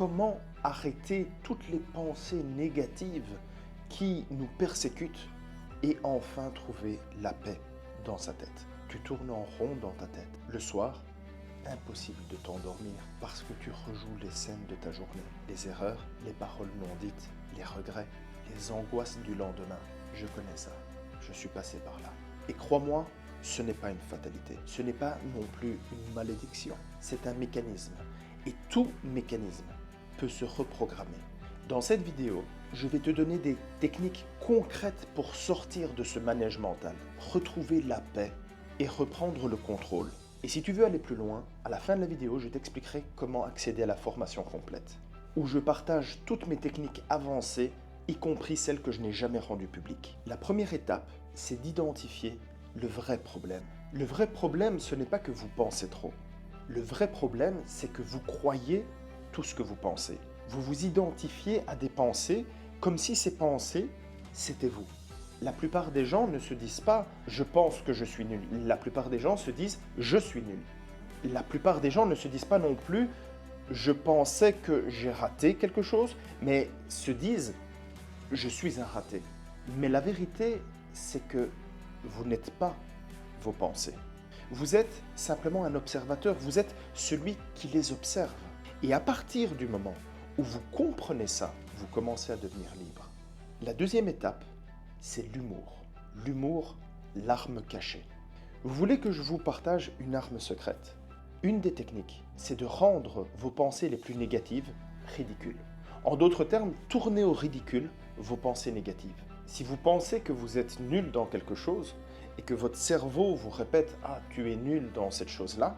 comment arrêter toutes les pensées négatives qui nous persécutent et enfin trouver la paix dans sa tête. Tu tournes en rond dans ta tête. Le soir, impossible de t'endormir parce que tu rejoues les scènes de ta journée. Les erreurs, les paroles non dites, les regrets, les angoisses du lendemain. Je connais ça. Je suis passé par là. Et crois-moi, ce n'est pas une fatalité. Ce n'est pas non plus une malédiction. C'est un mécanisme. Et tout mécanisme peut se reprogrammer. Dans cette vidéo, je vais te donner des techniques concrètes pour sortir de ce manège mental, retrouver la paix et reprendre le contrôle. Et si tu veux aller plus loin, à la fin de la vidéo, je t'expliquerai comment accéder à la formation complète, où je partage toutes mes techniques avancées, y compris celles que je n'ai jamais rendues publiques. La première étape, c'est d'identifier le vrai problème. Le vrai problème, ce n'est pas que vous pensez trop. Le vrai problème, c'est que vous croyez tout ce que vous pensez. Vous vous identifiez à des pensées comme si ces pensées, c'était vous. La plupart des gens ne se disent pas « je pense que je suis nul ». La plupart des gens se disent « je suis nul ». La plupart des gens ne se disent pas non plus « je pensais que j'ai raté quelque chose », mais se disent « je suis un raté ». Mais la vérité, c'est que vous n'êtes pas vos pensées. Vous êtes simplement un observateur, vous êtes celui qui les observe. Et à partir du moment où vous comprenez ça, vous commencez à devenir libre. La deuxième étape, c'est l'humour. L'humour, l'arme cachée. Vous voulez que je vous partage une arme secrète? Une des techniques, c'est de rendre vos pensées les plus négatives ridicules. En d'autres termes, tournez au ridicule vos pensées négatives. Si vous pensez que vous êtes nul dans quelque chose et que votre cerveau vous répète « Ah, tu es nul dans cette chose-là »,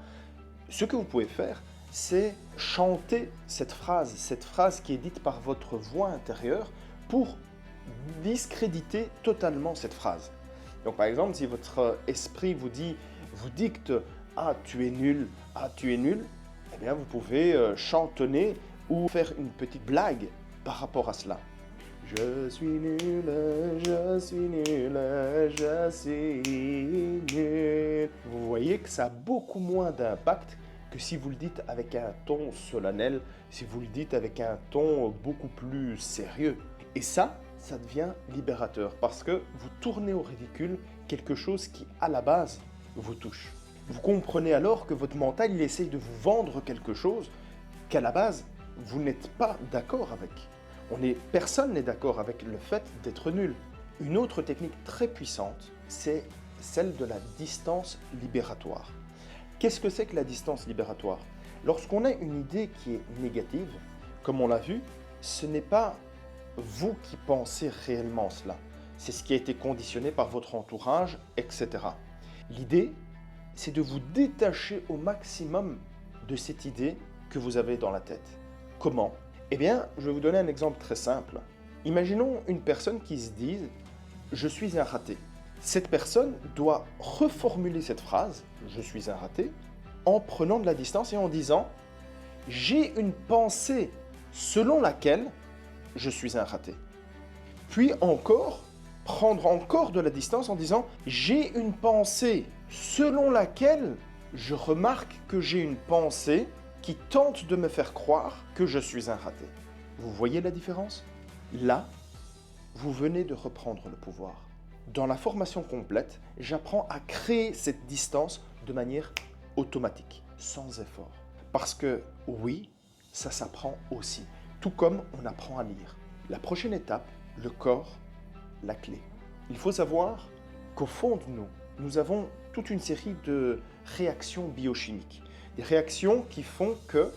ce que vous pouvez faire, c'est chanter cette phrase qui est dite par votre voix intérieure pour discréditer totalement cette phrase. Donc par exemple, si votre esprit vous dicte « Ah, tu es nul, ah, tu es nul », eh bien vous pouvez chantonner ou faire une petite blague par rapport à cela. Je suis nul, je suis nul, je suis nul. Vous voyez que ça a beaucoup moins d'impact que si vous le dites avec un ton solennel, si vous le dites avec un ton beaucoup plus sérieux. Et ça devient libérateur parce que vous tournez au ridicule quelque chose qui, à la base, vous touche. Vous comprenez alors que votre mental, il essaye de vous vendre quelque chose qu'à la base, vous n'êtes pas d'accord avec. Personne n'est d'accord avec le fait d'être nul. Une autre technique très puissante, c'est celle de la distance libératoire. Qu'est-ce que c'est que la distance libératoire? Lorsqu'on a une idée qui est négative, comme on l'a vu, ce n'est pas vous qui pensez réellement cela. C'est ce qui a été conditionné par votre entourage, etc. L'idée, c'est de vous détacher au maximum de cette idée que vous avez dans la tête. Comment? Eh bien, je vais vous donner un exemple très simple. Imaginons une personne qui se dise « je suis un raté ». Cette personne doit reformuler cette phrase « je suis un raté » en prenant de la distance et en disant « j'ai une pensée selon laquelle je suis un raté ». Puis encore, prendre encore de la distance en disant « j'ai une pensée selon laquelle je remarque que j'ai une pensée qui tente de me faire croire que je suis un raté ». Vous voyez la différence? Là, vous venez de reprendre le pouvoir. Dans la formation complète, j'apprends à créer cette distance de manière automatique, sans effort. Parce que oui, ça s'apprend aussi, tout comme on apprend à lire. La prochaine étape, le corps, la clé. Il faut savoir qu'au fond de nous, nous avons toute une série de réactions biochimiques. Des réactions qui font que,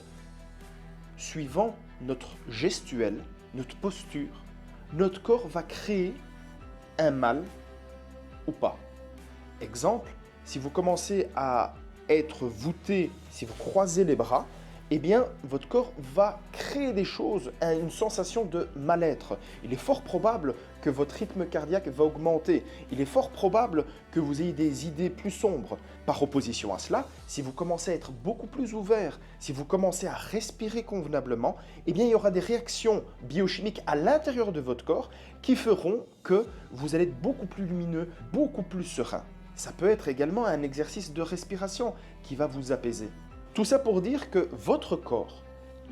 suivant notre gestuelle, notre posture, notre corps va créer un mal ou pas. Exemple, si vous commencez à être voûté, si vous croisez les bras, eh bien, votre corps va créer des choses, une sensation de mal-être. Il est fort probable que votre rythme cardiaque va augmenter. Il est fort probable que vous ayez des idées plus sombres. Par opposition à cela, si vous commencez à être beaucoup plus ouvert, si vous commencez à respirer convenablement, eh bien, il y aura des réactions biochimiques à l'intérieur de votre corps qui feront que vous allez être beaucoup plus lumineux, beaucoup plus serein. Ça peut être également un exercice de respiration qui va vous apaiser. Tout ça pour dire que votre corps,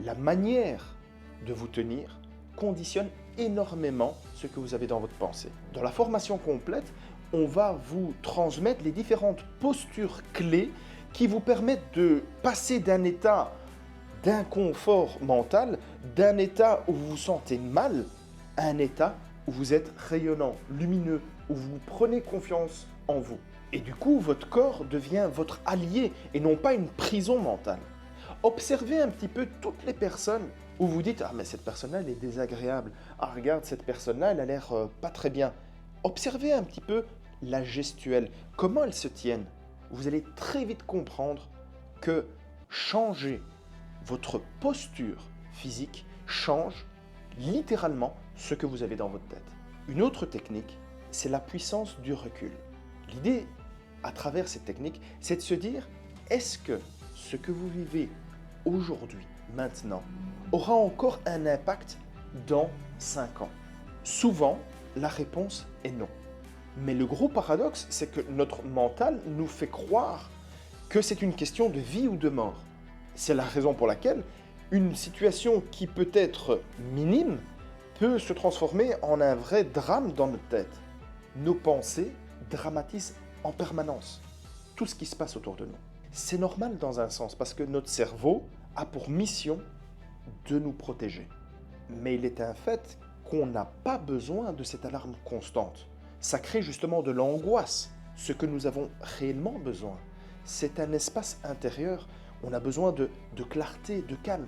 la manière de vous tenir conditionne énormément ce que vous avez dans votre pensée. Dans la formation complète, on va vous transmettre les différentes postures clés qui vous permettent de passer d'un état d'inconfort mental, d'un état où vous vous sentez mal, à un état où vous êtes rayonnant, lumineux, où vous prenez confiance en vous. Et du coup, votre corps devient votre allié et non pas une prison mentale. Observez un petit peu toutes les personnes où vous dites « Ah, mais cette personne-là, elle est désagréable. Ah, regarde, cette personne-là, elle a l'air pas très bien. » Observez un petit peu la gestuelle, comment elles se tiennent. Vous allez très vite comprendre que changer votre posture physique change littéralement ce que vous avez dans votre tête. Une autre technique, c'est la puissance du recul. L'idée, à travers cette technique, c'est de se dire, est-ce que ce que vous vivez aujourd'hui, maintenant, aura encore un impact dans 5 ans? Souvent, la réponse est non. Mais le gros paradoxe, c'est que notre mental nous fait croire que c'est une question de vie ou de mort. C'est la raison pour laquelle une situation qui peut être minime peut se transformer en un vrai drame dans notre tête. Nos pensées dramatisent en permanence tout ce qui se passe autour de nous. C'est normal dans un sens parce que notre cerveau a pour mission de nous protéger. Mais il est un fait qu'on n'a pas besoin de cette alarme constante. Ça crée justement de l'angoisse. Ce que nous avons réellement besoin, c'est un espace intérieur. On a besoin de clarté, de calme.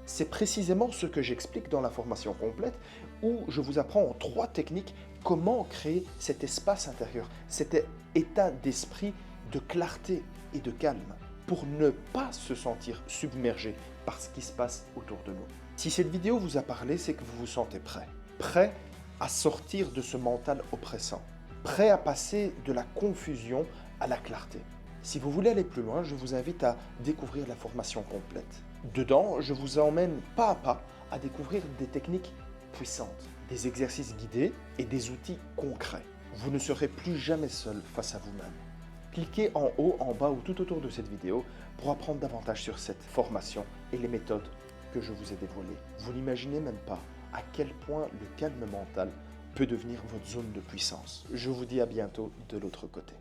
C'est précisément ce que j'explique dans la formation complète où je vous apprends en 3 techniques comment créer cet espace intérieur, cet état d'esprit de clarté et de calme pour ne pas se sentir submergé par ce qui se passe autour de nous. Si cette vidéo vous a parlé, c'est que vous vous sentez prêt. Prêt à sortir de ce mental oppressant. Prêt à passer de la confusion à la clarté. Si vous voulez aller plus loin, je vous invite à découvrir la formation complète. Dedans, je vous emmène pas à pas à découvrir des techniques puissantes, des exercices guidés et des outils concrets. Vous ne serez plus jamais seul face à vous-même. Cliquez en haut, en bas ou tout autour de cette vidéo pour apprendre davantage sur cette formation et les méthodes que je vous ai dévoilées. Vous n'imaginez même pas à quel point le calme mental peut devenir votre zone de puissance. Je vous dis à bientôt de l'autre côté.